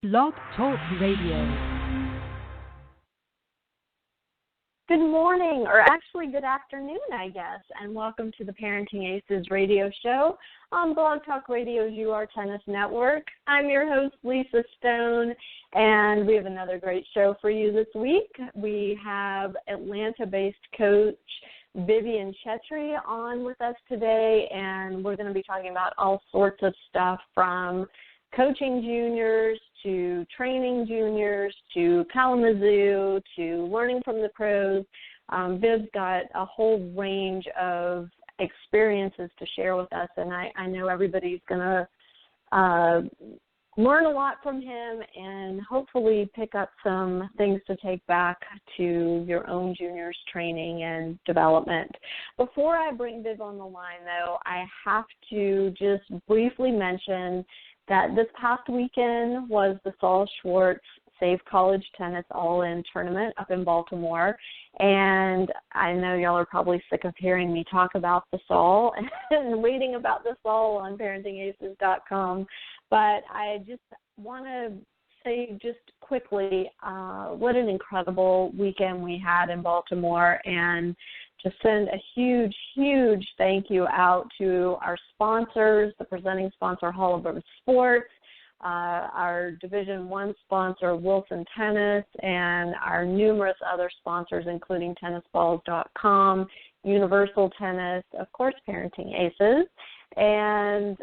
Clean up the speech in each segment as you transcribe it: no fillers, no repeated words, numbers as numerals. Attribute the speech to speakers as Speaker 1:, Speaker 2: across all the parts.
Speaker 1: Blog Talk Radio.
Speaker 2: Good morning, or actually good afternoon, I guess, and welcome to the Parenting Aces radio show on Blog Talk Radio's UR Tennis Network. I'm your host, Lisa Stone, and we have another great show for you this week. We have Atlanta-based coach Vivian Chhetri on with us today, and we're going to be talking about all sorts of stuff from coaching juniors to training juniors to Kalamazoo to learning from the pros. Viv's got a whole range of experiences to share with us, and I know everybody's going to learn a lot from him and hopefully pick up some things to take back to your own juniors training and development. Before I bring Viv on the line, though, I have to just briefly mention that this past weekend was the Saul Schwartz Save College Tennis All-In Tournament up in Baltimore, and I know y'all are probably sick of hearing me talk about the Saul and reading about the Saul on ParentingAces.com, but I just want to say just quickly what an incredible weekend we had in Baltimore, and to send a huge, huge thank you out to our sponsors, the presenting sponsor, Holabird Sports, our Division I sponsor, Wilson Tennis, and our numerous other sponsors, including TennisBalls.com, Universal Tennis, of course, Parenting Aces, and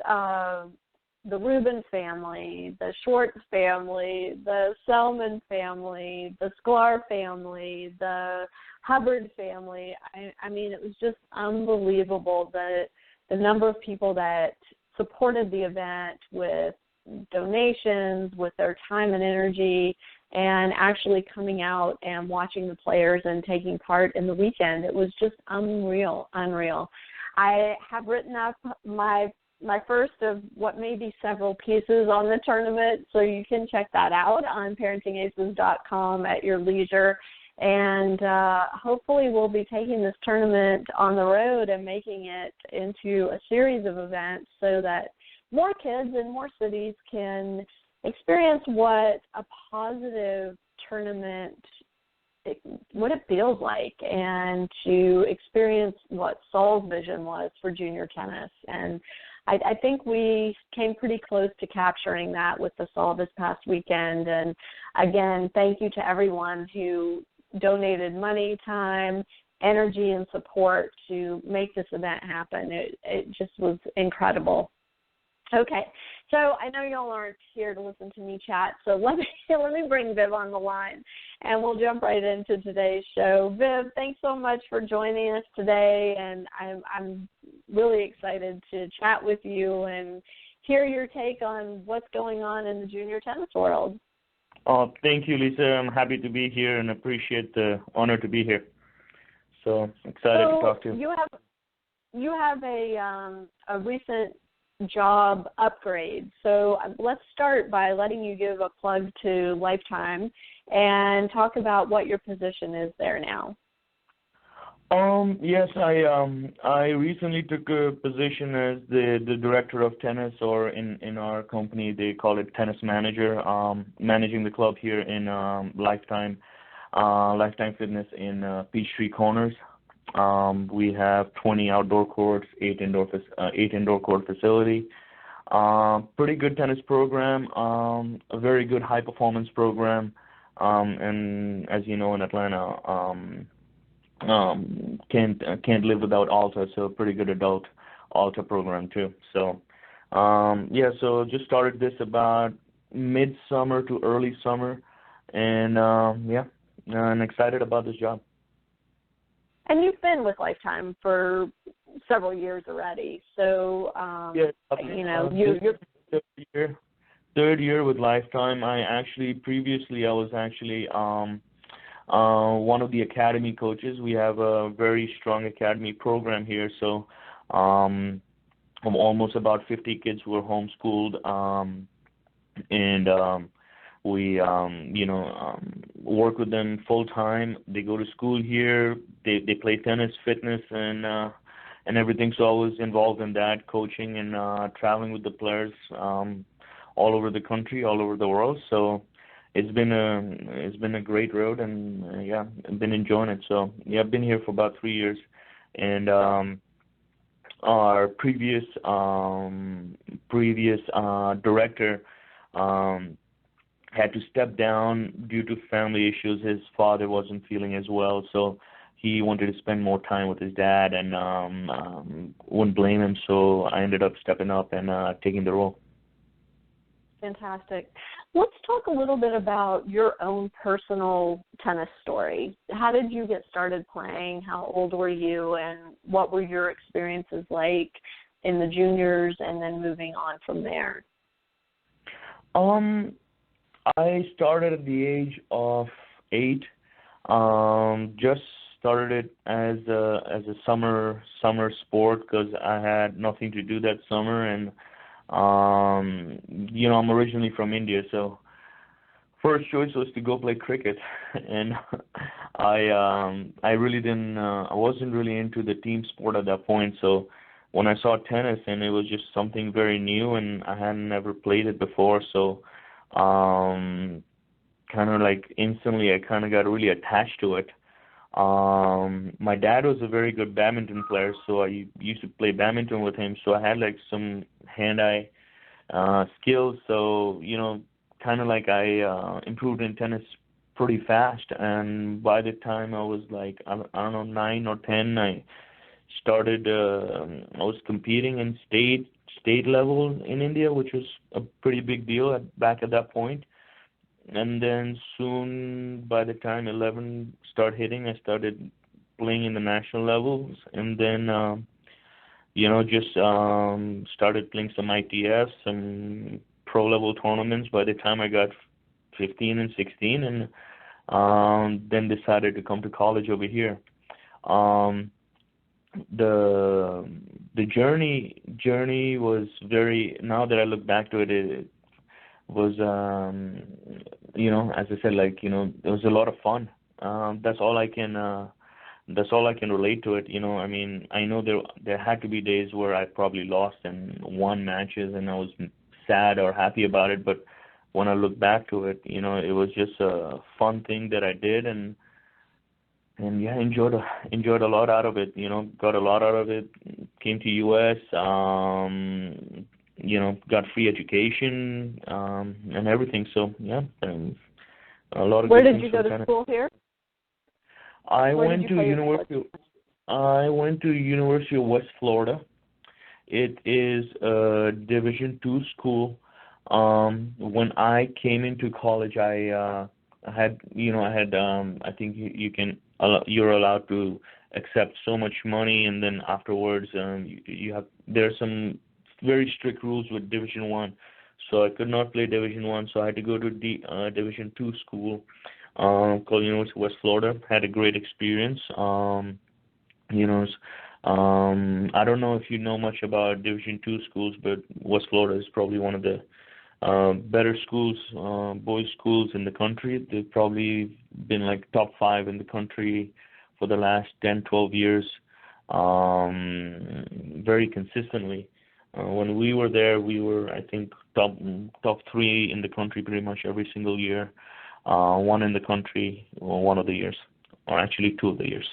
Speaker 2: the Rubin family, the Schwartz family, the Selman family, the Sklar family, the Hubbard family. I mean, it was just unbelievable the number of people that supported the event with donations, with their time and energy, and actually coming out and watching the players and taking part in the weekend. It was just unreal. I have written up my first of what may be several pieces on the tournament, so you can check that out on ParentingAces.com at your leisure. And hopefully we'll be taking this tournament on the road and making it into a series of events so that more kids in more cities can experience what a positive tournament, what it feels like, and to experience what Saul's vision was for junior tennis. And I think we came pretty close to capturing that with the Saul this past weekend. And again, thank you to everyone who donated money, time, energy, and support to make this event happen. It just was incredible. Okay, so I know y'all aren't here to listen to me chat, so let me bring Viv on the line, and we'll jump right into today's show. Viv, thanks so much for joining us today, and I'm really excited to chat with you and hear your take on what's going on in the junior tennis world.
Speaker 3: Oh, thank you, Lisa. I'm happy to be here and appreciate the honor to be here. So excited to talk to you.
Speaker 2: You have a recent job upgrade. So let's start by letting you give a plug to Lifetime and talk about what your position is there now.
Speaker 3: Yes, I recently took a position as the director of tennis, or in our company they call it tennis manager, managing the club here in Lifetime Fitness in Peachtree Corners. We have 20 outdoor courts, 8 indoor court facility. Pretty good tennis program, a very good high performance program, and as you know, in Atlanta, can't live without Alta, so pretty good adult Alta program too. So so just started this about mid-summer to early summer, and I'm excited about this job.
Speaker 2: And you've been with Lifetime for several years already, so you're
Speaker 3: third year with Lifetime. Previously I was one of the academy coaches. We have a very strong academy program here, so almost about 50 kids who are homeschooled, and we work with them full time. They go to school here. They play tennis, fitness, and everything. So I was involved in that, coaching and traveling with the players all over the country, all over the world. So it's been a great road, and yeah, I've been enjoying it. So yeah, I've been here for about 3 years, and our previous director had to step down due to family issues. His father wasn't feeling as well, so he wanted to spend more time with his dad, and wouldn't blame him. So I ended up stepping up and taking the role.
Speaker 2: Fantastic. Let's talk a little bit about your own personal tennis story. How did you get started playing? How old were you, and what were your experiences like in the juniors and then moving on from there?
Speaker 3: I started at the age of 8. Just started it as a summer sport because I had nothing to do that summer, and I'm originally from India, so first choice was to go play cricket, and I really didn't I wasn't really into the team sport at that point. So when I saw tennis, and it was just something very new, and I hadn't ever played it before, so kind of like instantly I kind of got really attached to it. My dad was a very good badminton player, so I used to play badminton with him, so I had like some hand-eye skills, so kind of like I improved in tennis pretty fast, and by the time I was like, I don't know, 9 or 10, I started, I was competing in state level in India, which was a pretty big deal back at that point. And then soon, by the time 11 started hitting, I started playing in the national levels, and then just started playing some ITFs, some pro level tournaments by the time I got 15 and 16, and then decided to come to college over here. The journey was very, now that I look back to it, it was as I said, like, it was a lot of fun. That's all I can relate to it. I mean, I know there had to be days where I probably lost and won matches, and I was sad or happy about it, but when I look back to it, it was just a fun thing that I did, and yeah, enjoyed a lot out of it. Got a lot out of it. Came to US, got free education, and everything. So yeah, a lot of.
Speaker 2: Where did you go to school here?
Speaker 3: I went to University of West Florida. It is a Division II school. When I came into college, I think you're allowed to accept so much money, and then afterwards, there's some very strict rules with Division I. So I could not play Division I, so I had to go to Division II school called University of West Florida. Had a great experience. I don't know if you know much about Division II schools, but West Florida is probably one of the better schools, boys schools in the country. They've probably been like top 5 in the country for the last 10, 12 years, very consistently. When we were there, we were, I think, top 3 in the country pretty much every single year. One in the country, one of the years, or actually 2 of the years.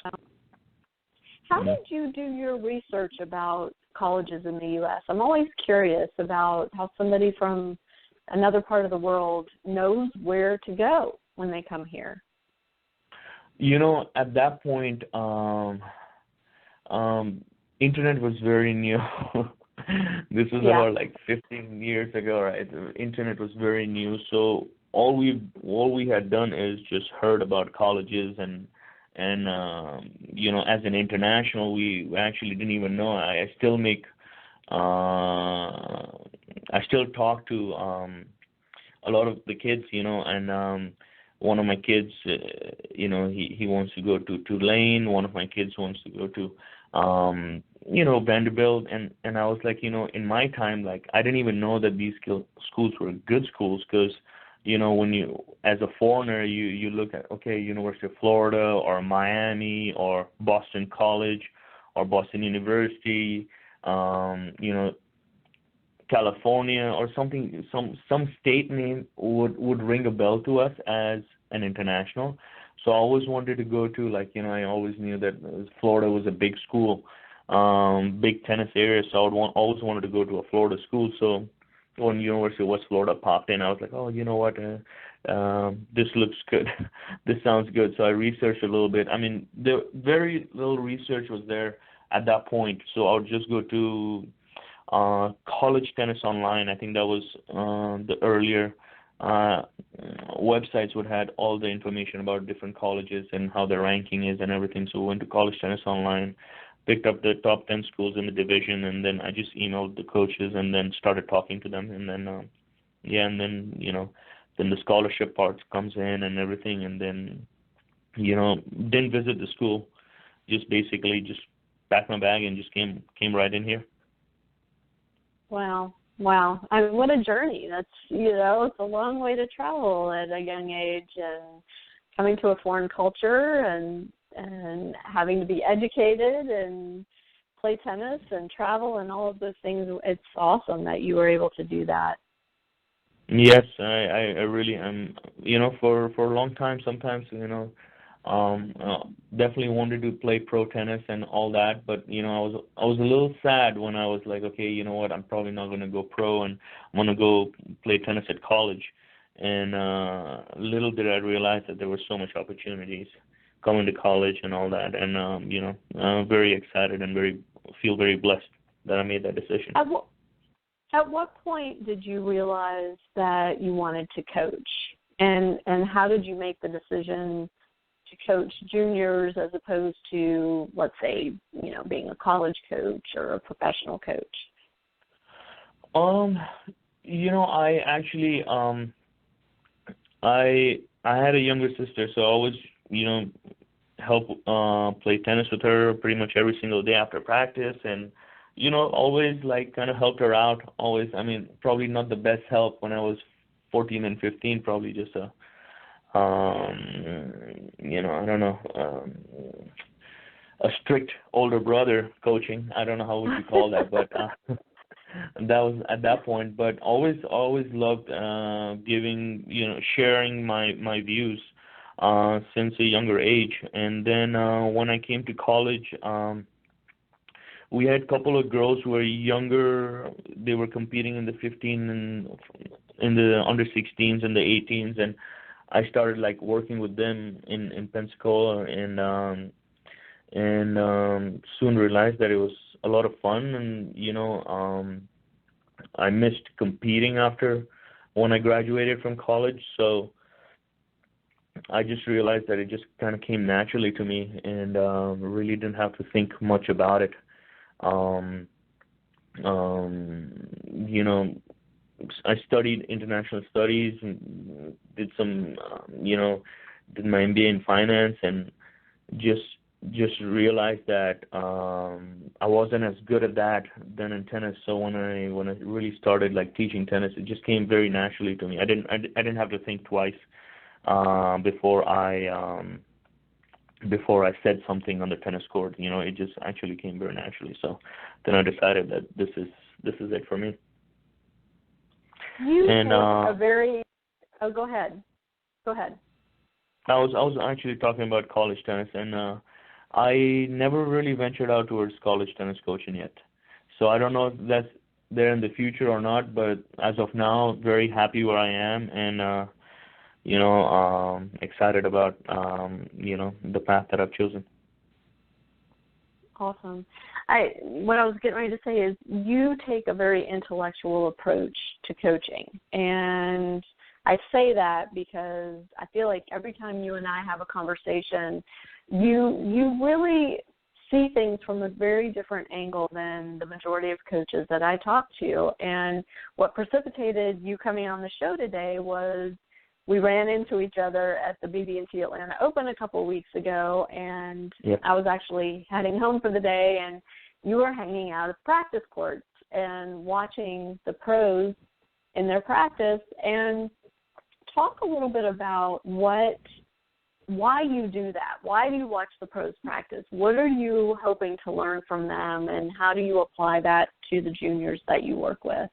Speaker 2: How did you do your research about colleges in the U.S.? I'm always curious about how somebody from another part of the world knows where to go when they come here.
Speaker 3: At that point, internet was very new. This was about like 15 years ago, right? The internet was very new, so all we had done is just heard about colleges, and as an international, we actually didn't even know. I still talk to a lot of the kids, and one of my kids, he wants to go to Tulane. One of my kids wants to go to Vanderbilt, and I was like, in my time, like, I didn't even know that these schools were good schools, because when you, as a foreigner, you look at, okay, University of Florida or Miami or Boston College or Boston University, California or something, some state name would ring a bell to us as an international. So I always wanted to go to, like, I always knew that Florida was a big school, big tennis area, so always wanted to go to a Florida school. So when University of West Florida popped in, I was like, oh, you know what, this looks good. This sounds good. So I researched a little bit. I mean, very little research was there at that point, so I would just go to College Tennis Online. I think that was the earlier websites would had all the information about different colleges and how their ranking is and everything. So we went to College Tennis Online, picked up the top 10 schools in the division, and then I just emailed the coaches and then started talking to them. And then, then the scholarship part comes in and everything. And then, didn't visit the school, just basically just packed my bag and just came right in here.
Speaker 2: Wow. I mean, what a journey. That's, it's a long way to travel at a young age, and coming to a foreign culture and having to be educated and play tennis and travel and all of those things. It's awesome that you were able to do that.
Speaker 3: Yes, I really am. For a long time, sometimes, definitely wanted to play pro tennis and all that, but I was a little sad when I was like, okay, you know what, I'm probably not going to go pro, and I'm going to go play tennis at college. And little did I realize that there were so much opportunities coming to college and all that. And I'm very excited and feel very blessed that I made that decision.
Speaker 2: At what point did you realize that you wanted to coach, and how did you make the decision to coach juniors as opposed to, let's say, being a college coach or a professional coach?
Speaker 3: I actually I had a younger sister, so I always help play tennis with her pretty much every single day after practice, and always like kind of helped her out. Always, I mean, probably not the best help when I was 14 and 15, probably just I don't know, a strict older brother coaching. I don't know how would you call that, but that was at that point. But always loved sharing my views since a younger age. And then when I came to college, we had a couple of girls who were younger. They were competing in the 15 and in the under 16s and the 18s, and I started like working with them in Pensacola, and soon realized that it was a lot of fun. And I missed competing after when I graduated from college, so I just realized that it just kind of came naturally to me, and really didn't have to think much about it. I studied international studies and did some, did my MBA in finance, and just realized that I wasn't as good at that then in tennis. So when I really started like teaching tennis, it just came very naturally to me. I didn't have to think twice before I said something on the tennis court. It just actually came very naturally. So then I decided that this is it for me.
Speaker 2: You take a very. Oh, go ahead. I
Speaker 3: was actually talking about college tennis, and I never really ventured out towards college tennis coaching yet. So I don't know if that's there in the future or not, but as of now, very happy where I am, and excited about the path that I've chosen.
Speaker 2: Awesome. What I was getting ready to say is you take a very intellectual approach to coaching, and I say that because I feel like every time you and I have a conversation, you really see things from a very different angle than the majority of coaches that I talk to. And what precipitated you coming on the show today was we ran into each other at the BB&T Atlanta Open a couple of weeks ago, and
Speaker 3: yep.
Speaker 2: I was actually heading home for the day, and you were hanging out at practice courts and watching the pros in their practice. And talk a little bit about why you do that. Why do you watch the pros practice? What are you hoping to learn from them, and how do you apply that to the juniors that you work with?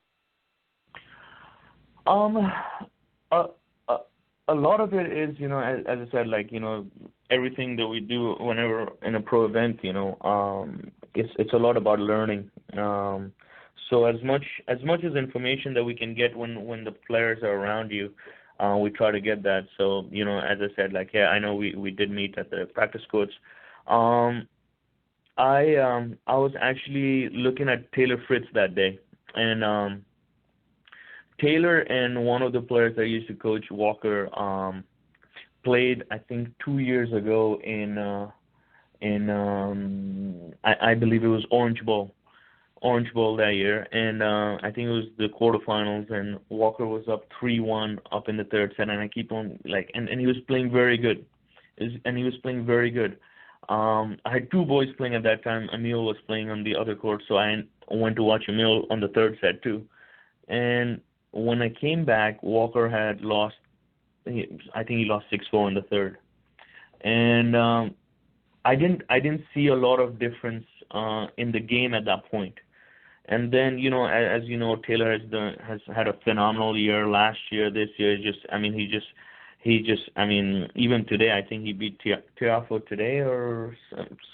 Speaker 3: Um, a, a, a lot of it is, as I said, like, everything that we do whenever in a pro event, it's a lot about learning. So as much as information that we can get when the players are around you, we try to get that. So, as I said, like, yeah, I know we did meet at the practice courts. Um, I was actually looking at Taylor Fritz that day, and Taylor and one of the players I used to coach, Walker, played I think 2 years ago in I believe it was Orange Bowl that year, and I think it was the quarterfinals, and Walker was up 3-1 up in the third set, and I keep on like, and he was playing very good, I had two boys playing at that time. Emil was playing on the other court, so I went to watch Emil on the third set too. And when I came back, Walker had lost. I think he lost 6-4 in the third, and I didn't see a lot of difference in the game at that point. And then, as you know, Taylor has had a phenomenal year last year. This year, even today, I think he beat Tiafo today or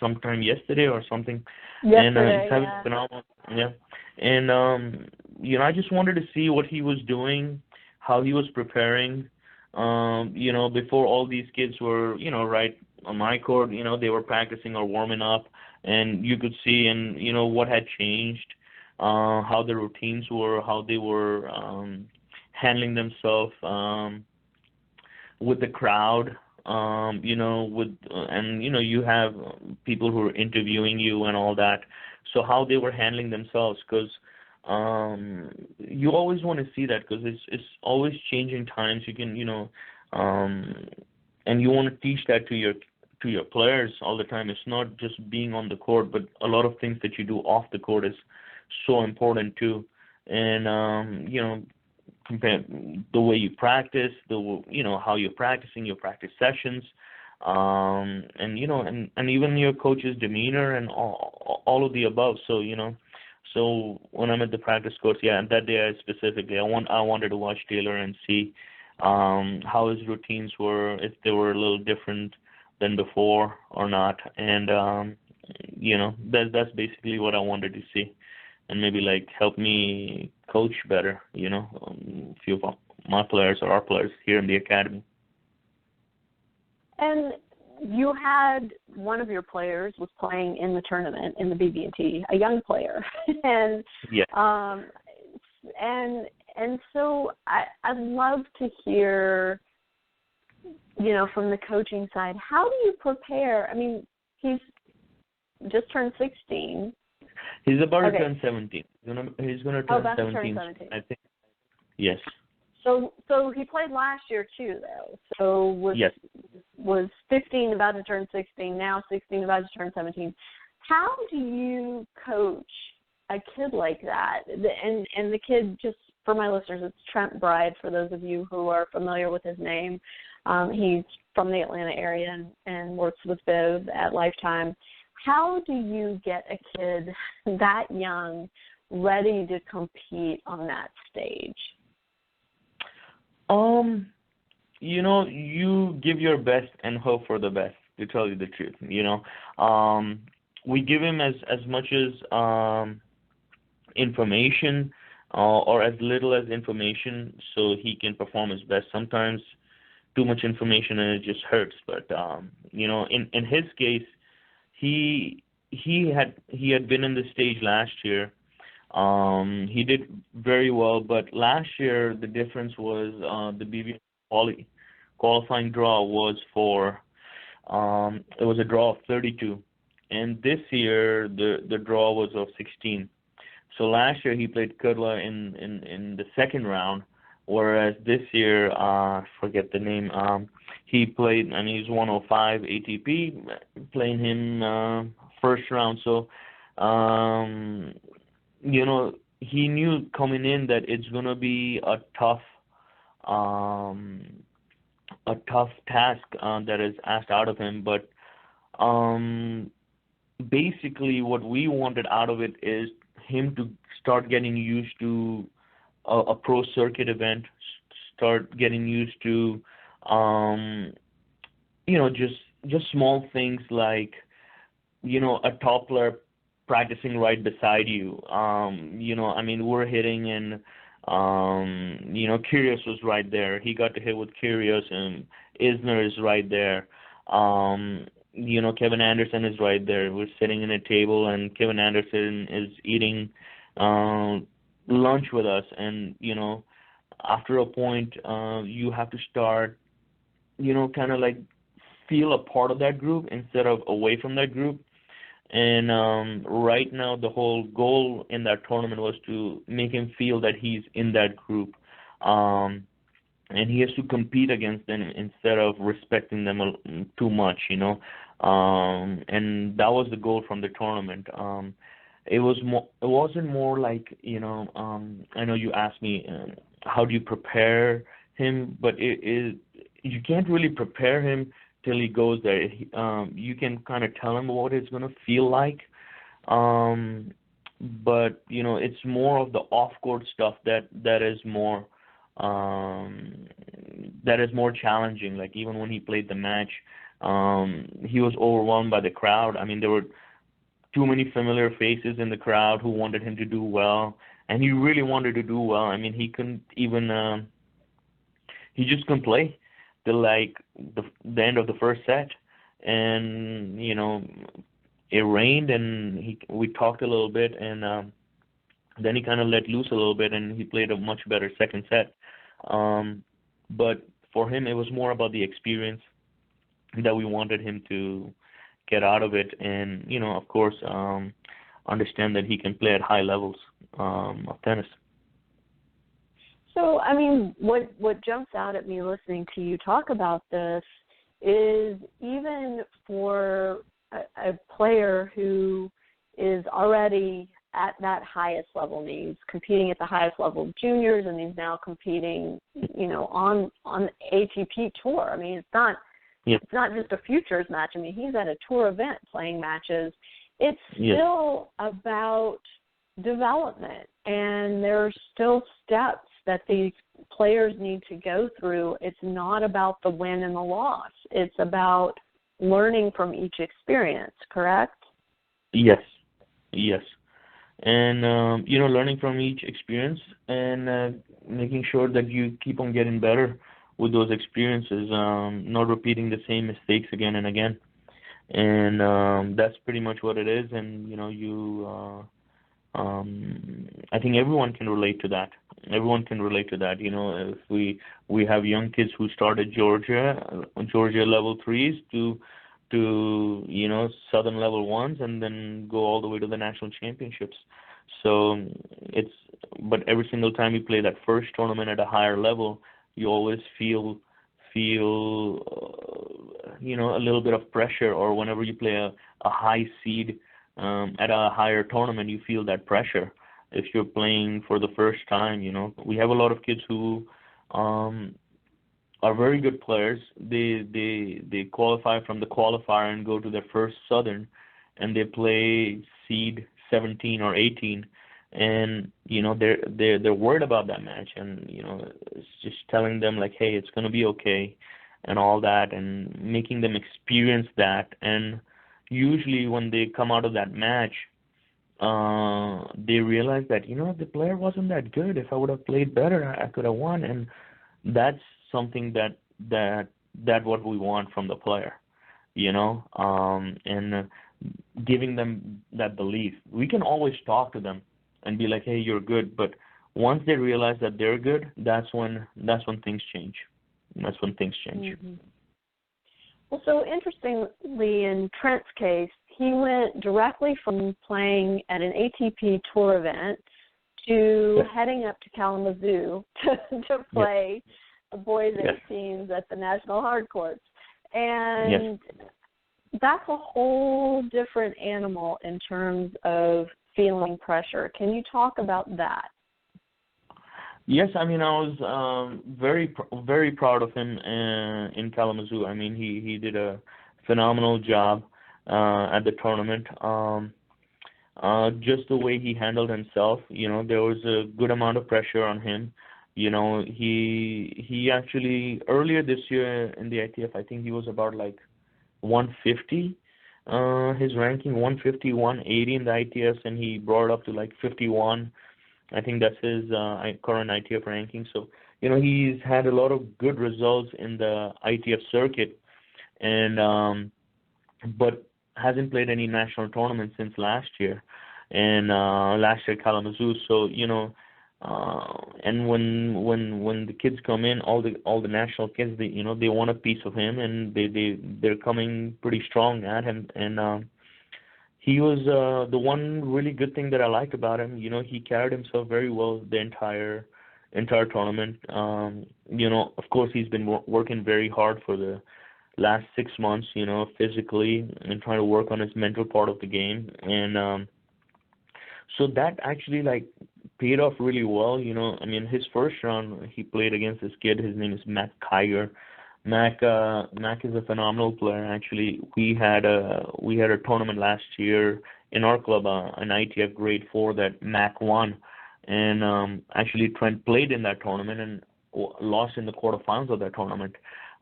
Speaker 3: sometime yesterday or something.
Speaker 2: Yesterday,
Speaker 3: and he's having phenomenal, yeah. And I just wanted to see what he was doing, how he was preparing. Before all these kids were, right on my court, they were practicing or warming up, and you could see, and what had changed, how the routines were, how they were handling themselves with the crowd, you have people who are interviewing you and all that, so how they were handling themselves, because you always want to see that, because it's always changing times. You can, and you want to teach that to your players all the time. It's not just being on the court, but a lot of things that you do off the court is so important too. And compare the way you practice, how you're practicing, your practice sessions, and even your coach's demeanor and all of the above. So so when I'm at the practice courts, yeah, and that day specifically, I wanted to watch Taylor and see how his routines were, if they were a little different than before or not, and that's basically what I wanted to see. And maybe like help me coach better, a few of my players or our players here in the academy.
Speaker 2: And you had one of your players was playing in the tournament in the BB&T, a young player, and
Speaker 3: yeah.
Speaker 2: And so I'd love to hear, from the coaching side, how do you prepare? I mean, he's just turned 16.
Speaker 3: He's about to turn 17. He's going to turn 17. I think. Yes.
Speaker 2: So he played last year too, though. So was 15 about to turn 16, now 16 about to turn 17. How do you coach a kid like that? And the kid, just for my listeners, it's Trent Bride, for those of you who are familiar with his name. He's from the Atlanta area and works with Viv at Lifetime. How do you get a kid that young ready to compete on that stage?
Speaker 3: You give your best and hope for the best, to tell you the truth. We give him as much as information or as little as information so he can perform his best. Sometimes too much information and it just hurts. But in his case, he had been in the stage last year. He did very well, but last year the difference was the BB qualifying draw was for it was a draw of 32, and this year the draw was of 16. So last year he played Kudla in the second round, whereas this year I forget the name. He played, and he's 105 ATP, playing him first round. So he knew coming in that it's gonna be a tough task that is asked out of him. But basically, what we wanted out of it is him to start getting used to a pro circuit event, start getting used to, just small things like, a top player practicing right beside you. We're hitting and, Kyrgios was right there. He got to hit with Kyrgios, and Isner is right there. Kevin Anderson is right there. We're sitting in a table, and Kevin Anderson is eating lunch with us. And, after a point, you have to start, kind of like feel a part of that group instead of away from that group. And right now, the whole goal in that tournament was to make him feel that he's in that group. And he has to compete against them instead of respecting them too much, and that was the goal from the tournament. It wasn't more like, I know you asked me, how do you prepare him, but you can't really prepare him till he goes there. You can kind of tell him what it's going to feel like, but it's more of the off-court stuff that is more challenging. Like, even when he played the match, he was overwhelmed by the crowd. I mean, there were too many familiar faces in the crowd who wanted him to do well, and he really wanted to do well. I mean, he couldn't even he just couldn't play till like the end of the first set, and it rained, and we talked a little bit, and then he kind of let loose a little bit, and he played a much better second set. But for him, it was more about the experience that we wanted him to get out of it, and of course, understand that he can play at high levels of tennis.
Speaker 2: So, what jumps out at me listening to you talk about this is, even for a player who is already at that highest level, and he's competing at the highest level of juniors, and he's now competing, on the ATP tour. I mean, it's not just a futures match. I mean, he's at a tour event playing matches. It's still about development, and there are still steps that these players need to go through. It's not about the win and the loss. It's about learning from each experience, correct?
Speaker 3: Yes. And, learning from each experience, and making sure that you keep on getting better with those experiences, not repeating the same mistakes again and again. And that's pretty much what it is. And, I think everyone can relate to that. If we have young kids who start at Georgia level 3s to Southern level 1s, and then go all the way to the national championships. So but every single time you play that first tournament at a higher level, you always feel a little bit of pressure. Or whenever you play a high seed at a higher tournament, you feel that pressure. If you're playing for the first time, we have a lot of kids who are very good players. They qualify from the qualifier and go to their first Southern, and they play seed 17 or 18, and they're worried about that match, and it's just telling them like, hey, it's going to be okay, and all that, and making them experience that. And usually when they come out of that match, they realize that the player wasn't that good. If I would have played better, I could have won. And that's something that what we want from the player, and giving them that belief. We can always talk to them and be like, hey, you're good. But once they realize that they're good, that's when things change.
Speaker 2: Mm-hmm. Well, so interestingly, in Trent's case, he went directly from playing at an ATP tour event to heading up to Kalamazoo to play boys 18s at the National Hard Courts. And that's a whole different animal in terms of feeling pressure. Can you talk about that?
Speaker 3: Yes, I was very proud of him in Kalamazoo. He did a phenomenal job at the tournament. Just the way he handled himself, there was a good amount of pressure on him, He actually earlier this year in the ITF, I think he was about like 150. His ranking 150, 180 in the ITFs, and he brought it up to like 51. I think that's his current ITF ranking. So he's had a lot of good results in the ITF circuit, and but hasn't played any national tournaments since last year, and last year Kalamazoo. So and when the kids come in, all the national kids, they want a piece of him, and they're coming pretty strong at him. And he was the one really good thing that I liked about him. He carried himself very well the entire tournament. Of course, he's been working very hard for the last 6 months, physically, and trying to work on his mental part of the game. And so that actually paid off really well. His first round he played against this kid. His name is Mac Kiger. Mac is a phenomenal player. Actually, we had a tournament last year in our club, an ITF Grade 4 that Mac won, and actually Trent played in that tournament and lost in the quarterfinals of that tournament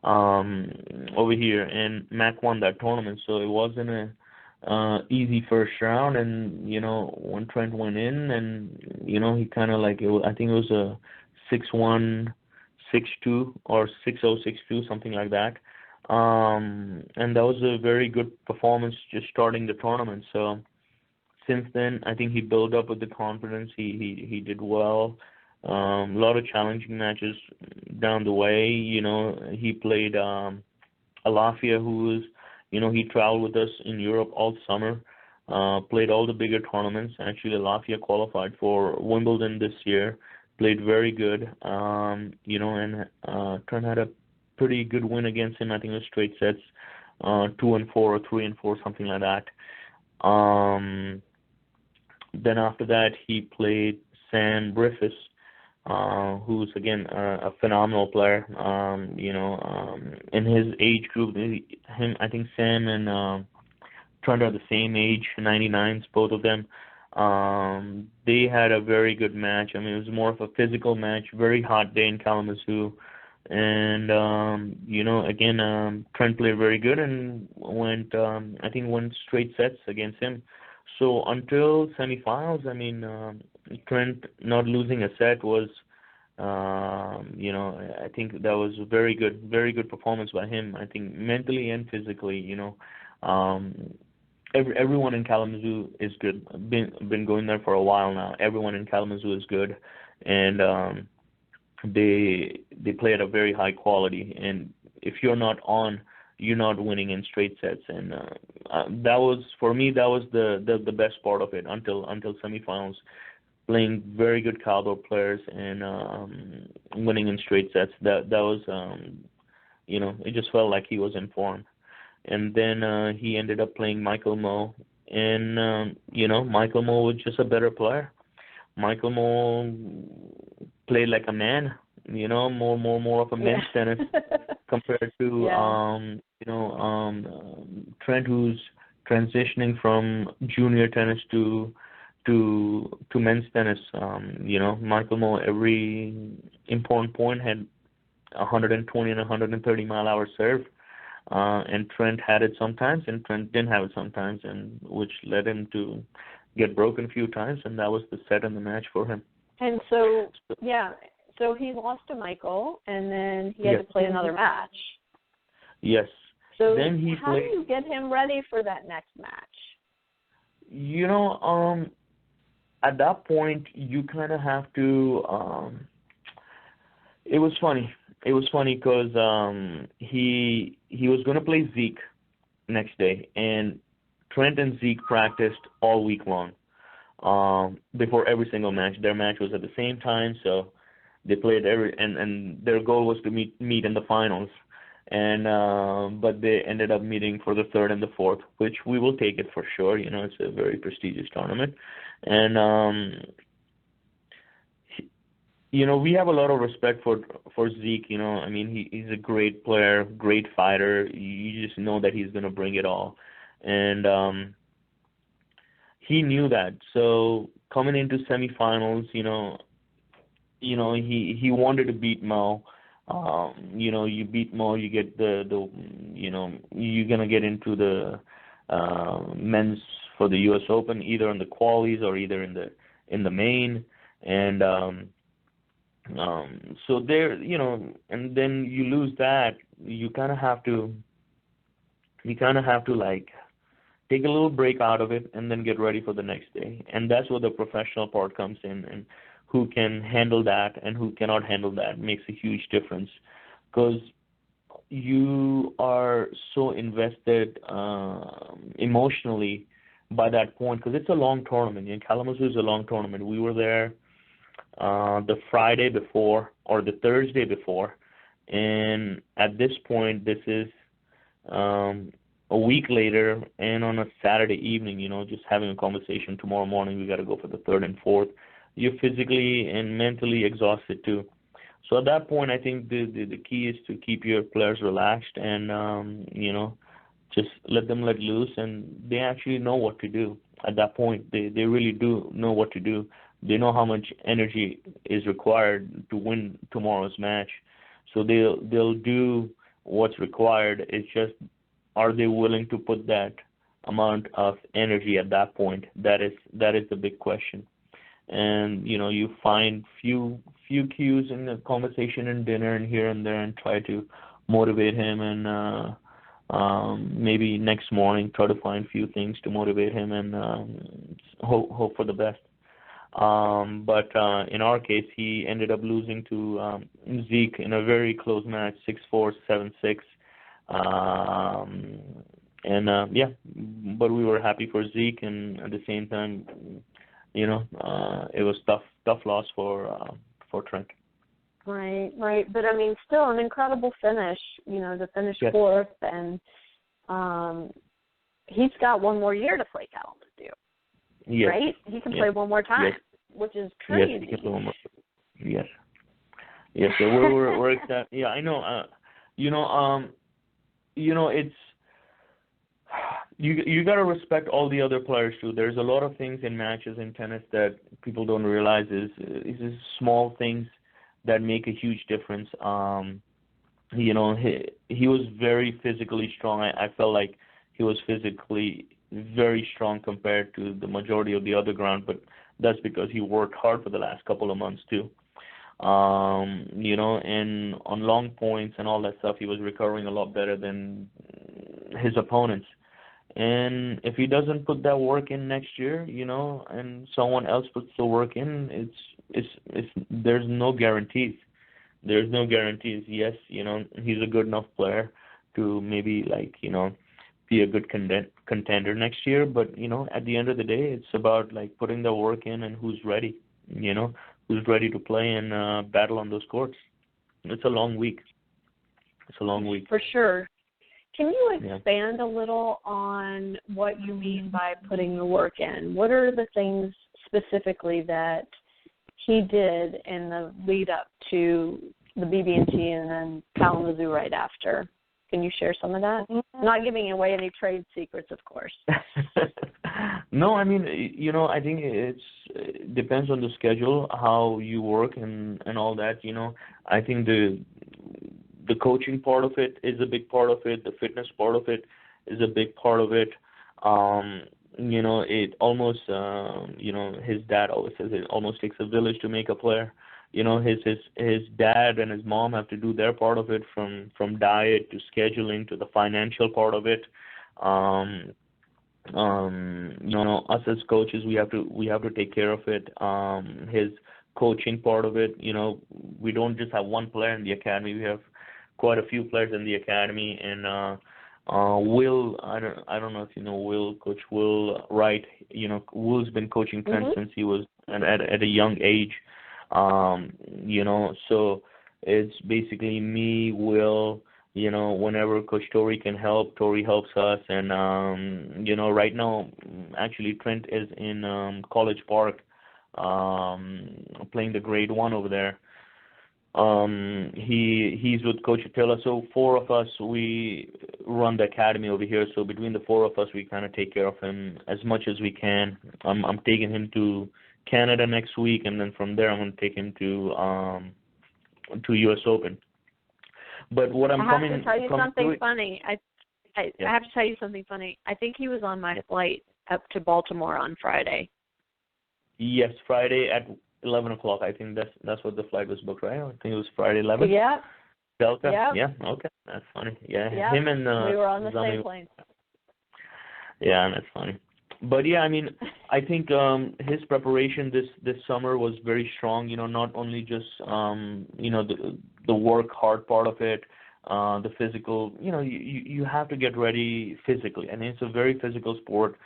Speaker 3: over here, and Mac won that tournament. So it wasn't a easy first round, and when Trent went in, and he kind of I think it was a 6-1, 6-2 or 6-0, 6-2, something like that. And that was a very good performance just starting the tournament. So since then, I think he built up with the confidence. He did well. A lot of challenging matches down the way. He played Alafia, who was, he traveled with us in Europe all summer. Played all the bigger tournaments. Actually, Alafia qualified for Wimbledon this year. Played very good, and Trent had a pretty good win against him. I think it was straight sets, 2-4 or 3-4, something like that. Then after that, he played Sam Griffiths, who's again a phenomenal player. In his age group, I think Sam and Trent are the same age, 99s, both of them. They had a very good match. It was more of a physical match, very hot day in Kalamazoo. And, again, Trent played very good and went straight sets against him. So until semifinals, Trent not losing a set was, I think that was a very good performance by him. I think mentally and physically, everyone in Kalamazoo is good. Been going there for a while now. Everyone in Kalamazoo is good, and they play at a very high quality. And if you're not on, you're not winning in straight sets. And that was, for me, that was the best part of it until semifinals. Playing very good caliber players and winning in straight sets. That was it just felt like he was in form. And then he ended up playing Michael Moe, and Michael Moe was just a better player. Michael Moe played like a man, more of a men's tennis compared to Trent, who's transitioning from junior tennis to men's tennis. Michael Moe, every important point had 120 and 130 mile-hour serve. And Trent had it sometimes, and Trent didn't have it sometimes, and which led him to get broken a few times, and that was the set in the match for him.
Speaker 2: And so he lost to Michael, and then he had to play another match.
Speaker 3: Yes.
Speaker 2: So
Speaker 3: then
Speaker 2: how do you get him ready for that next match?
Speaker 3: At that point, you kind of have to. It was funny. It was funny because he was going to play Zeke next day, and Trent and Zeke practiced all week long before every single match. Their match was at the same time, so they played and their goal was to meet in the finals, and but they ended up meeting for the third and the fourth, which we will take it for sure. It's a very prestigious tournament, and we have a lot of respect for Zeke. He's a great player, great fighter. You just know that he's going to bring it all. And he knew that. So coming into semifinals, he wanted to beat Mo. You beat Mo, you get the you're gonna get into the men's for the U.S. Open, either in the qualies or either in the main, and so there, and then you lose that, you kind of have to like take a little break out of it and then get ready for the next day. And that's where the professional part comes in, and who can handle that and who cannot handle that makes a huge difference, because you are so invested emotionally by that point, because it's a long tournament. And Kalamazoo is a long tournament. We were there the Friday before or the Thursday before, and at this point, this is a week later, and on a Saturday evening, just having a conversation. Tomorrow morning we got to go for the third and fourth. You're physically and mentally exhausted too. So at that point, I think the key is to keep your players relaxed and just let them let loose, and they actually know what to do at that point. They really do know what to do. They know how much energy is required to win tomorrow's match, so they'll do what's required. It's just, are they willing to put that amount of energy at that point? That is the big question. And you find few cues in the conversation and dinner and here and there, and try to motivate him, and maybe next morning try to find few things to motivate him, and hope for the best. But in our case, he ended up losing to Zeke in a very close match, 6-4, 7-6. But we were happy for Zeke, and at the same time, it was tough loss for Trent.
Speaker 2: Right. But I mean, still an incredible finish. To finish fourth, and he's got one more year to play Kalamazoo.
Speaker 3: Yes.
Speaker 2: Right? He can play one more time, which is crazy.
Speaker 3: Yes, he can play one more. Yes. Yes. So we're excited. Yeah, I know. It's you got to respect all the other players too. There's a lot of things in matches in tennis that people don't realize is small things that make a huge difference. He was very physically strong. I felt like he was physically very strong compared to the majority of the other ground, but that's because he worked hard for the last couple of months too. And on long points and all that stuff, he was recovering a lot better than his opponents. And if he doesn't put that work in next year, and someone else puts the work in, it's there's no guarantees. There's no guarantees. Yes, he's a good enough player to maybe be a good contender next year. But at the end of the day, it's about putting the work in and who's ready. Who's ready to play and battle on those courts. It's a long week.
Speaker 2: For sure. Can you expand a little on what you mean by putting the work in? What are the things specifically that he did in the lead up to the BB&T and then Kalamazoo right after? Can you share some of that? Not giving away any trade secrets, of course.
Speaker 3: No, I mean, I think it depends on the schedule, how you work and all that. I think the coaching part of it is a big part of it. The fitness part of it is a big part of it. It almost, his dad always says it almost takes a village to make a player. His dad and his mom have to do their part of it, from diet to scheduling to the financial part of it. Us as coaches, we have to take care of it. His coaching part of it, we don't just have one player in the academy. We have quite a few players in the academy, and Will, I don't know if you know Will, Coach Will Wright. Will's been coaching Trent since he was at a young age. So it's basically me, Will. Whenever Coach Tori can help, Tori helps us. And right now, actually, Trent is in College Park, playing the grade 1 over there. He's with Coach Attila. So 4 of us, we run the academy over here. So between the 4 of us, we kind of take care of him as much as we can. I'm taking him to Canada next week, and then from there I'm going to take him to U.S. Open. But what I'm coming
Speaker 2: I have to tell you something funny. I
Speaker 3: Yeah.
Speaker 2: have to tell you something funny. I think he was on my flight up to Baltimore on Friday.
Speaker 3: Yes, Friday at 11 o'clock. I think that's what the flight was booked, right? I think it was Friday 11.
Speaker 2: Yeah.
Speaker 3: Delta.
Speaker 2: Yep.
Speaker 3: Yeah. Okay, that's funny. Yeah.
Speaker 2: Yep.
Speaker 3: Him and
Speaker 2: we were on the
Speaker 3: Zami.
Speaker 2: same plane.
Speaker 3: Yeah, that's funny. But yeah, I mean, I think his preparation this summer was very strong. You know, not only just you know, the work hard part of it, the physical. You know, you have to get ready physically, and it's a very physical sport.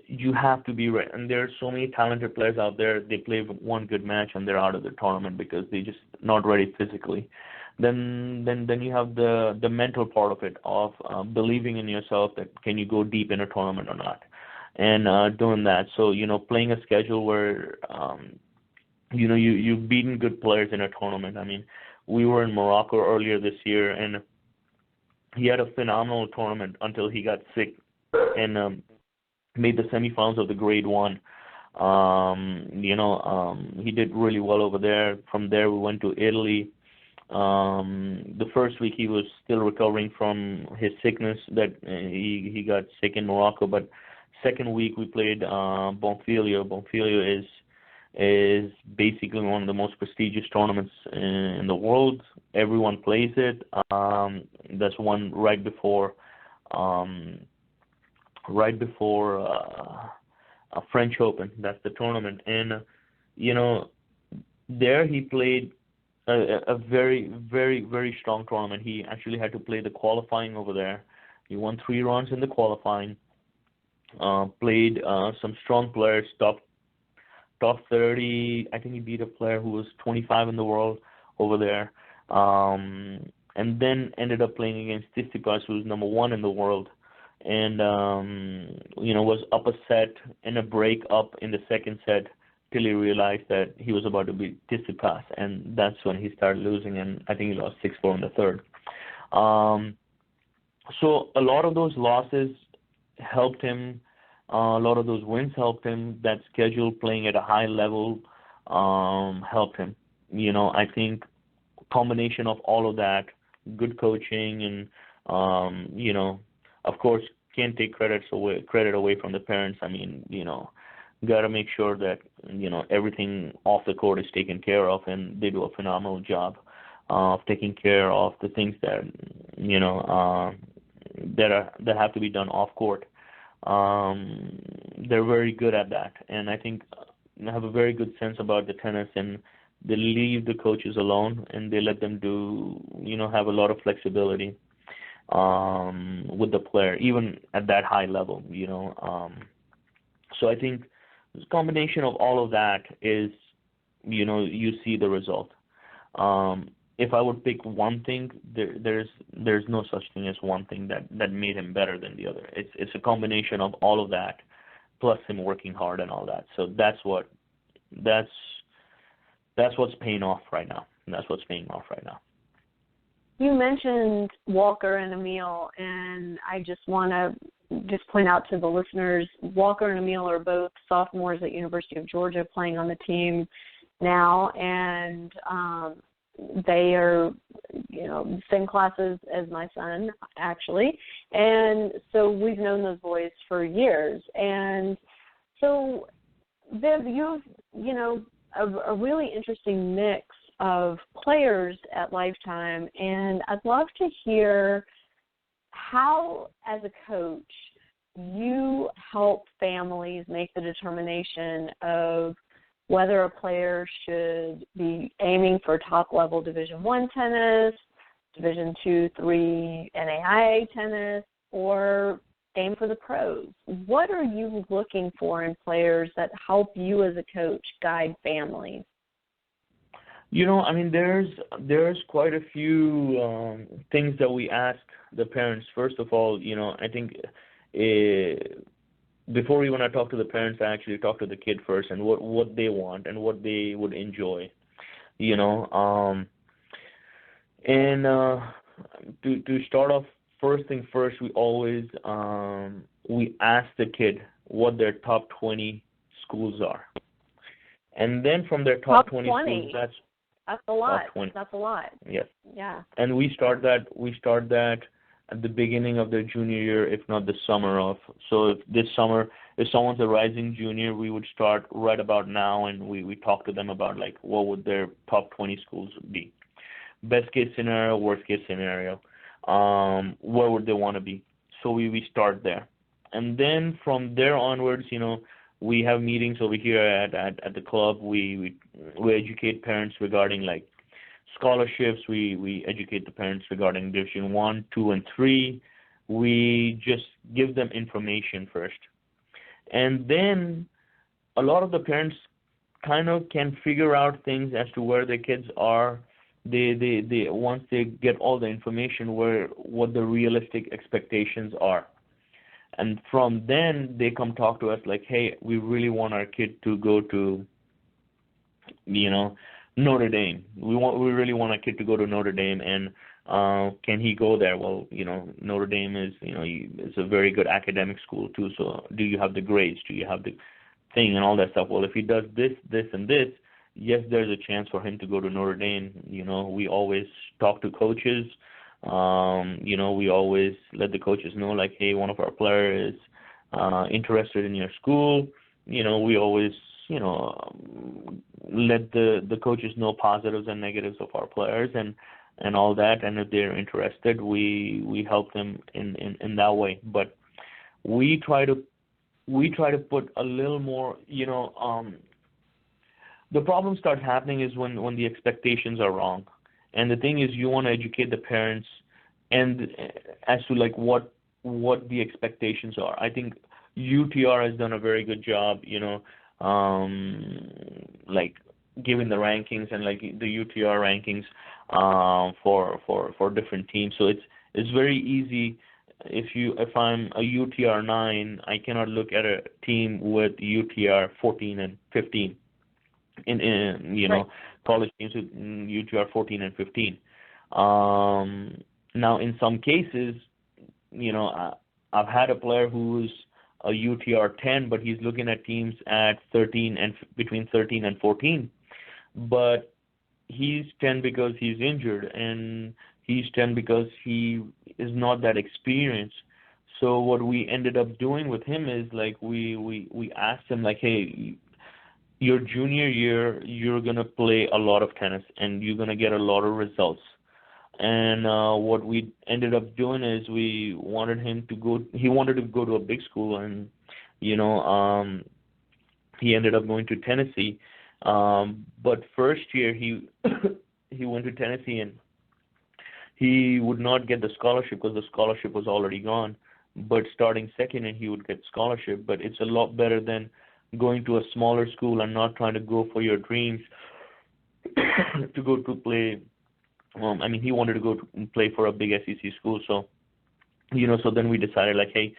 Speaker 3: You have to be ready, and there are so many talented players out there. They play one good match and they're out of the tournament because they just not ready physically. Then you have the mental part of it, of believing in yourself, that can you go deep in a tournament or not, and doing that. So, you know, playing a schedule where you know, you've beaten good players in a tournament. I mean, we were in Morocco earlier this year, and he had a phenomenal tournament until he got sick and made the semifinals of the Grade 1. You know, he did really well over there. From there, we went to Italy. The first week he was still recovering from his sickness that he got sick in Morocco, but second week we played Bonfiglio. Bonfiglio is basically one of the most prestigious tournaments in the world. Everyone plays it. That's one right before a French Open. That's the tournament, and you know, there he played a very, very, very strong tournament. He actually had to play the qualifying over there. He won 3 rounds in the qualifying. Played some strong players, top 30. I think he beat a player who was 25 in the world over there. And then ended up playing against Tsitsipas, who was number 1 in the world. And, you know, was up a set and a break up in the second set till he realized that he was about to beat Tsitsipas. And that's when he started losing, and I think he lost 6-4 in the third. So a lot of those losses helped him. A lot of those wins helped him. That schedule, playing at a high level, helped him. You know, I think combination of all of that, good coaching, and you know, of course, can't take credit away from the parents. I mean, you know, got to make sure that, you know, everything off the court is taken care of, and they do a phenomenal job of taking care of the things that, you know, that have to be done off court. They're very good at that, and I think they have a very good sense about the tennis, and they leave the coaches alone, and they let them do, you know, have a lot of flexibility with the player, even at that high level, you know. So I think this combination of all of that is, you know, you see the result. If I would pick one thing, there's no such thing as one thing that made him better than the other. It's a combination of all of that, plus him working hard and all that. So that's what's paying off right now. And that's what's paying off right now.
Speaker 2: You mentioned Walker and Emil, and I just want to just point out to the listeners, Walker and Emil are both sophomores at University of Georgia, playing on the team now, and they are, you know, same classes as my son, actually, and so we've known those boys for years. And so, Viv, you've, you know, a really interesting mix of players at Lifetime, and I'd love to hear how, as a coach, you help families make the determination of whether a player should be aiming for top-level Division I tennis, Division II, III NAIA tennis, or aim for the pros. What are you looking for in players that help you as a coach guide families?
Speaker 3: You know, I mean, there's quite a few things that we ask the parents. First of all, you know, I think before even I talk to the parents, I actually talk to the kid first and what they want and what they would enjoy, you know. And to start off, first thing first, we always we ask the kid what their top 20 schools are. And then from their top 20 schools,
Speaker 2: that's a lot.
Speaker 3: Top 20.
Speaker 2: That's a lot.
Speaker 3: Yes.
Speaker 2: Yeah.
Speaker 3: And we start that at the beginning of their junior year, if not the summer of. So if this summer, if someone's a rising junior, we would start right about now, and we talk to them about like what would their top 20 schools be. Best case scenario, worst case scenario. Where would they want to be? So we start there. And then from there onwards, we have meetings over here at the club. We educate parents regarding like scholarships. We educate the parents regarding Division 1, 2, and 3. We just give them information first. And then a lot of the parents kind of can figure out things as to where their kids are. They once they get all the information what the realistic expectations are. And from then they come talk to us like, hey, we really want our kid to go to Notre Dame. We really want our kid to go to Notre Dame, and can he go there? Well, Notre Dame is it's a very good academic school too. So do you have the grades? Do you have the thing and all that stuff? Well, if he does this, and this, yes, there's a chance for him to go to Notre Dame. We always talk to coaches. We always let the coaches know like, hey, one of our players is interested in your school. We always let the coaches know positives and negatives of our players and all that, and if they're interested, we help them in that way. But we try to put a little more, the problem starts happening is when the expectations are wrong. And the thing is, you want to educate the parents and as to like what the expectations are. I think UTR has done a very good job, like giving the rankings and like the UTR rankings for different teams. So it's very easy. If I'm a UTR 9, I cannot look at a team with UTR 14 and 15 in
Speaker 2: right.
Speaker 3: college teams with UTR 14 and 15. Now, in some cases, I've had a player who's a UTR 10, but he's looking at teams at between 13 and 14. But he's 10 because he's injured, and he's 10 because he is not that experienced. So what we ended up doing with him is like we asked him like, hey, your junior year, you're going to play a lot of tennis and you're going to get a lot of results. And what we ended up doing is he wanted to go to a big school, and, he ended up going to Tennessee. But first year he went to Tennessee and he would not get the scholarship because the scholarship was already gone. But starting second year, he would get scholarship. But it's a lot better than going to a smaller school and not trying to go for your dreams to go to play. He wanted to go to play for a big SEC school. So, so then we decided like, hey,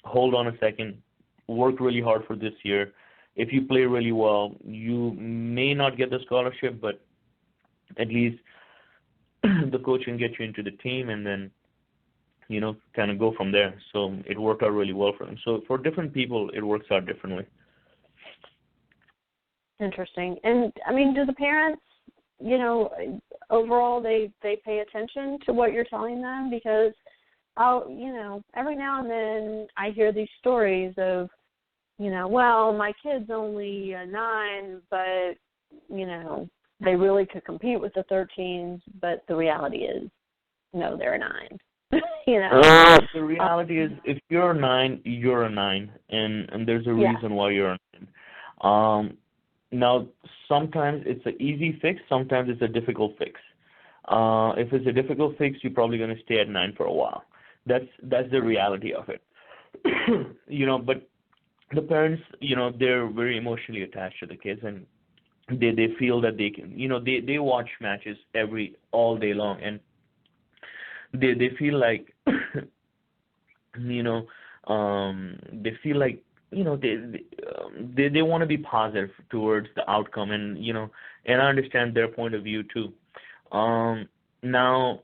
Speaker 3: hold on a second, work really hard for this year. If you play really well, you may not get the scholarship, but at least the coach can get you into the team and then, kind of go from there. So it worked out really well for them. So for different people, it works out differently.
Speaker 2: Interesting. And, do the parents, overall they pay attention to what you're telling them? Because, every now and then I hear these stories of, well, my kid's only a 9, but, they really could compete with the 13s, but the reality is, no, they're a 9.
Speaker 3: The reality is, if you're a 9, you're a 9, and there's a reason why you're a 9. Now, sometimes it's an easy fix, sometimes it's a difficult fix. If it's a difficult fix, you're probably going to stay at 9 for a while. That's the reality of it. But the parents, they're very emotionally attached to the kids, and they feel that they can, they watch matches all day long, and they feel like, they feel like, they want to be positive towards the outcome, and and I understand their point of view too. Now,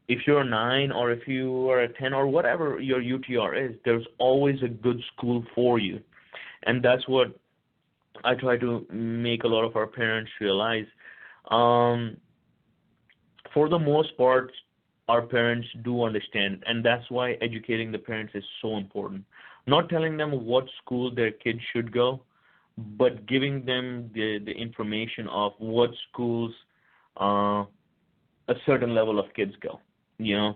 Speaker 3: if you're a 9 or if you are a 10 or whatever your UTR is, there's always a good school for you, and that's what I try to make a lot of our parents realize, for the most part, our parents do understand, and that's why educating the parents is so important. Not telling them what school their kids should go, but giving them the information of what schools a certain level of kids go. You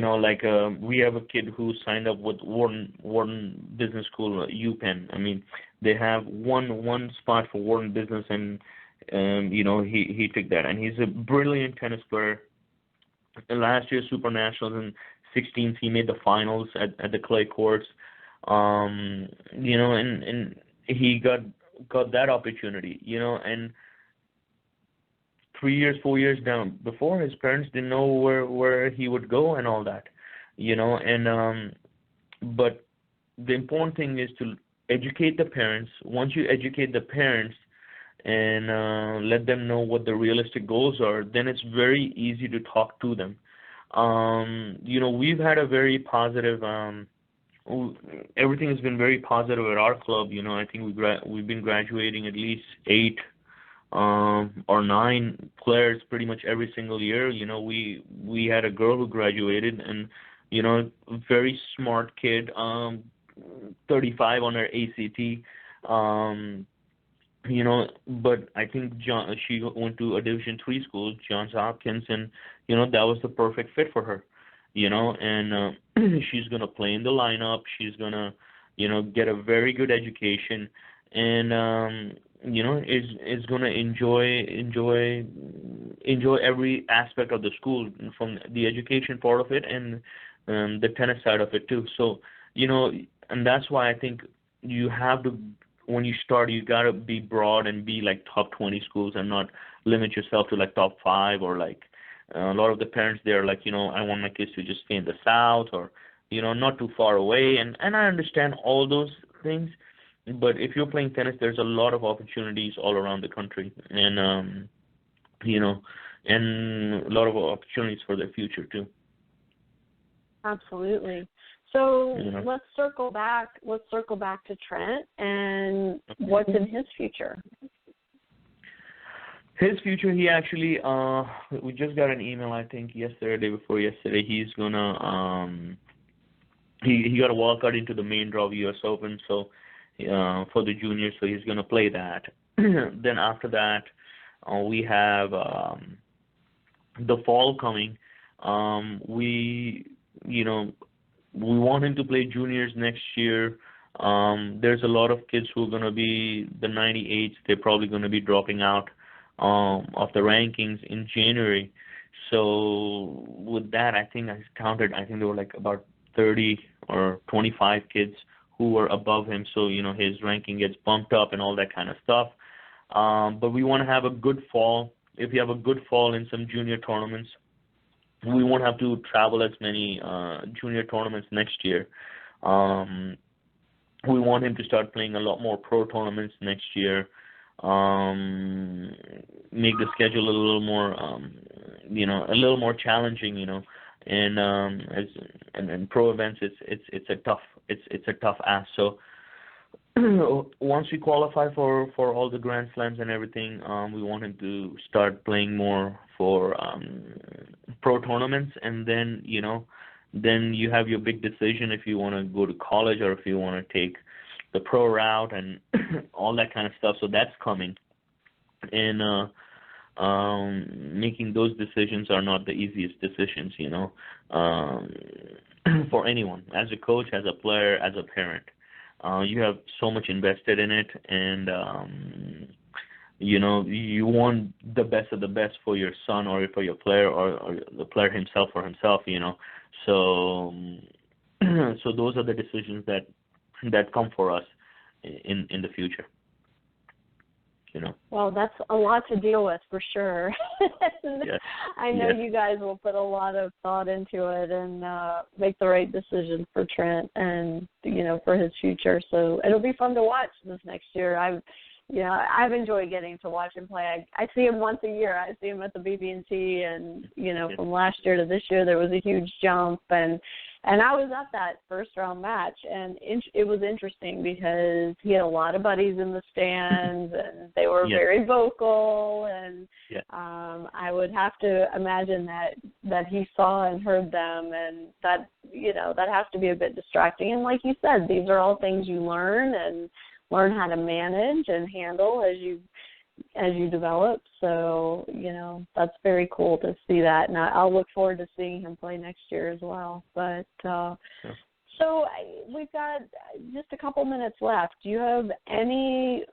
Speaker 3: know, like we have a kid who signed up with Wharton Business School, UPenn. I mean, they have one spot for Wharton Business, and he took that, and he's a brilliant tennis player. Last year, Super Nationals in 16th, he made the finals at the clay courts. And he got that opportunity, and 3 years, 4 years down before, his parents didn't know where he would go and all that, but the important thing is to educate the parents. Once you educate the parents and let them know what the realistic goals are, then it's very easy to talk to them. We've had a very positive, everything has been very positive at our club. I think we've been graduating at least 8 or 9 players pretty much every single year. We had a girl who graduated, and very smart kid, 35 on her ACT. But I think she went to a Division III school, Johns Hopkins, and that was the perfect fit for her. And she's gonna play in the lineup. She's gonna, get a very good education, and is gonna enjoy every aspect of the school, from the education part of it and the tennis side of it too. So and that's why I think you have to, when you start, you gotta be broad and be like top 20 schools and not limit yourself to like top 5 or like a lot of the parents they're like, I want my kids to just stay in the South or not too far away, and I understand all those things, but if you're playing tennis, there's a lot of opportunities all around the country, and and a lot of opportunities for the future too.
Speaker 2: Absolutely. So let's circle back to Trent and what's in his future.
Speaker 3: His future, he actually, we just got an email, I think yesterday, day before yesterday. He's gonna, he got a walkout into the main draw of U.S. Open, so for the juniors, so he's gonna play that. Then after that, we have the fall coming. We want him to play juniors next year. There's a lot of kids who are gonna be the 98s. They're probably gonna be dropping out of the rankings in January. So with that, I think there were like about 30 or 25 kids who were above him. So, his ranking gets bumped up and all that kind of stuff. But we want to have a good fall. If you have a good fall in some junior tournaments, we won't have to travel as many junior tournaments next year. We want him to start playing a lot more pro tournaments next year. Make the schedule a little more, a little more challenging, and pro events, it's a tough ask. So once we qualify for all the Grand Slams and everything, we want him to start playing more for pro tournaments, and then you have your big decision if you want to go to college or if you want to take the pro route and all that kind of stuff. So that's coming, and making those decisions are not the easiest decisions, for anyone, as a coach, as a player, as a parent. You have so much invested in it, and you want the best of the best for your son or for your player or the player himself or himself, So so those are the decisions that come for us in the future.
Speaker 2: Well, that's a lot to deal with for sure.
Speaker 3: Yes.
Speaker 2: I know you guys will put a lot of thought into it and make the right decision for Trent and for his future. So it'll be fun to watch this next year. I've enjoyed getting to watch him play. I see him once a year. I see him at the BB&T, and from last year to this year there was a huge jump, and And I was at that first-round match, and it was interesting because he had a lot of buddies in the stands, and they were very vocal, and I would have to imagine that he saw and heard them, and that, that has to be a bit distracting. And like you said, these are all things you learn how to manage and handle as you develop. So, that's very cool to see that. And I'll look forward to seeing him play next year as well. But so we've got just a couple minutes left. Do you have any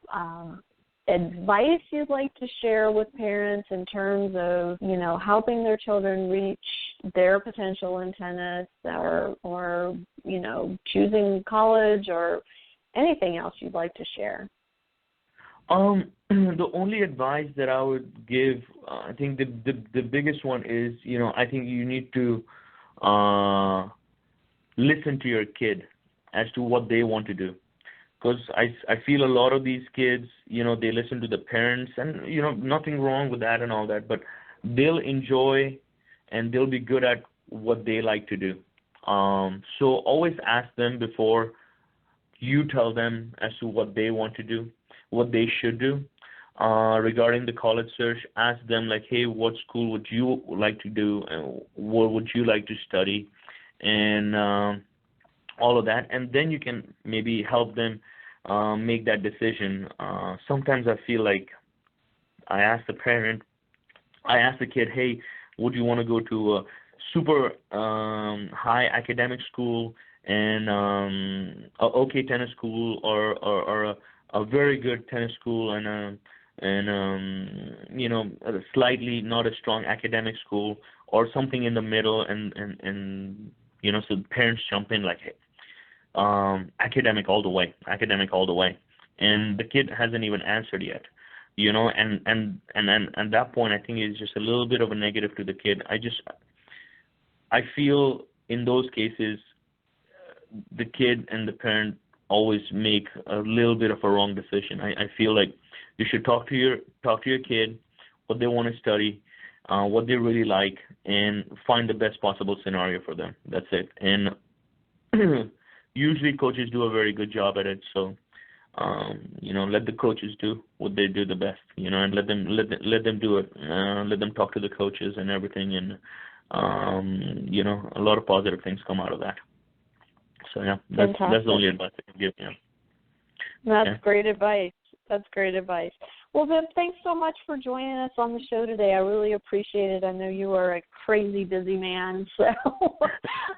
Speaker 2: advice you'd like to share with parents in terms of, helping their children reach their potential in tennis or choosing college or anything else you'd like to share?
Speaker 3: The only advice that I would give, I think the biggest one is, I think you need to listen to your kid as to what they want to do. Because I feel a lot of these kids, they listen to the parents, and, nothing wrong with that and all that, but they'll enjoy and they'll be good at what they like to do. So always ask them before you tell them as to what they want to do, what they should do. Regarding the college search, ask them like, hey, what school would you like to do, and what would you like to study, and all of that. And then you can maybe help them make that decision. Sometimes I feel like I ask the kid, hey, would you want to go to a super high academic school and a okay tennis school, or a very good tennis school and a slightly not as strong academic school, or something in the middle, and so the parents jump in like, hey, academic all the way, and the kid hasn't even answered yet, and at that point I think it's just a little bit of a negative to the kid. I feel in those cases the kid and the parent always make a little bit of a wrong decision. I feel like you should talk to your kid, what they want to study, what they really like, and find the best possible scenario for them. That's it. And usually coaches do a very good job at it. So, let the coaches do what they do the best. And let them do it. Let them talk to the coaches and everything, and a lot of positive things come out of that. So that's the only advice I can give you.
Speaker 2: That's great advice. That's great advice. Well, Viv, thanks so much for joining us on the show today. I really appreciate it. I know you are a crazy busy man, so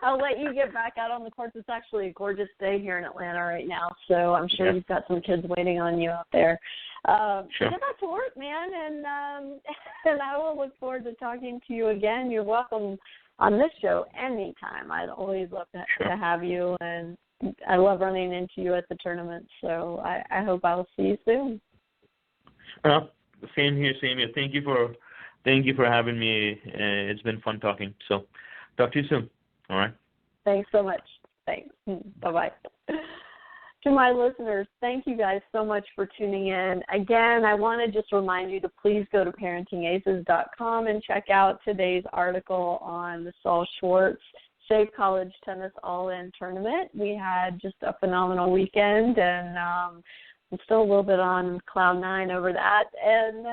Speaker 2: I'll let you get back out on the courts. It's actually a gorgeous day here in Atlanta right now, so I'm sure you've got some kids waiting on you out there.
Speaker 3: Sure.
Speaker 2: Get back to work, man, and I will look forward to talking to you again. You're welcome on this show anytime. I'd always love to have you, and I love running into you at the tournament, so I hope I will see you soon.
Speaker 3: Same here. Thank you for having me. It's been fun talking. So talk to you soon. All right.
Speaker 2: Thanks so much. Thanks. Bye-bye. To my listeners, thank you guys so much for tuning in. Again, I want to just remind you to please go to ParentingAces.com and check out today's article on the Saul Schwartz Save College Tennis All-In Tournament. We had just a phenomenal weekend, and I'm still a little bit on cloud nine over that. And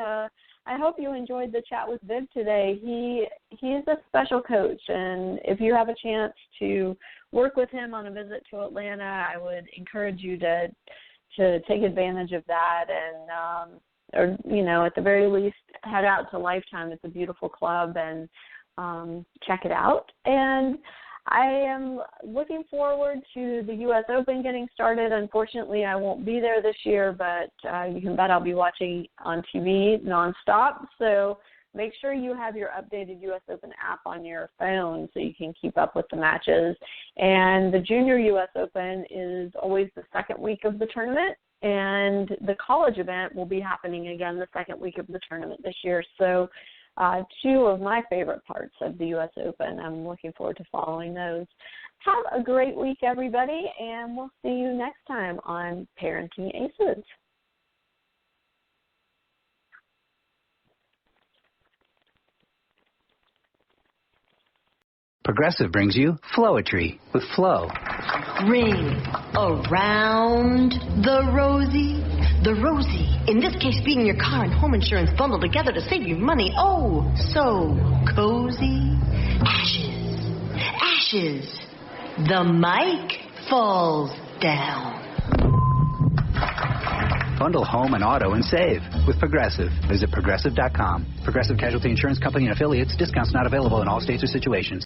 Speaker 2: I hope you enjoyed the chat with Viv today. He is a special coach, and if you have a chance to work with him on a visit to Atlanta, I would encourage you to take advantage of that, and or at the very least head out to Lifetime. It's a beautiful club, and check it out. And I am looking forward to the U.S. Open getting started. Unfortunately, I won't be there this year, but you can bet I'll be watching on TV nonstop. So make sure you have your updated U.S. Open app on your phone so you can keep up with the matches. And the Junior U.S. Open is always the second week of the tournament, and the college event will be happening again the second week of the tournament this year. So two of my favorite parts of the U.S. Open. I'm looking forward to following those. Have a great week, everybody, and we'll see you next time on Parenting Aces.
Speaker 4: Progressive brings you Flowetry with Flow.
Speaker 5: Ring around the rosy. The rosy, in this case being your car and home insurance bundled together to save you money. Oh, so cozy. Ashes. Ashes. The mic falls down.
Speaker 4: Bundle home and auto and save with Progressive. Visit Progressive.com. Progressive Casualty Insurance Company and affiliates. Discounts not available in all states or situations.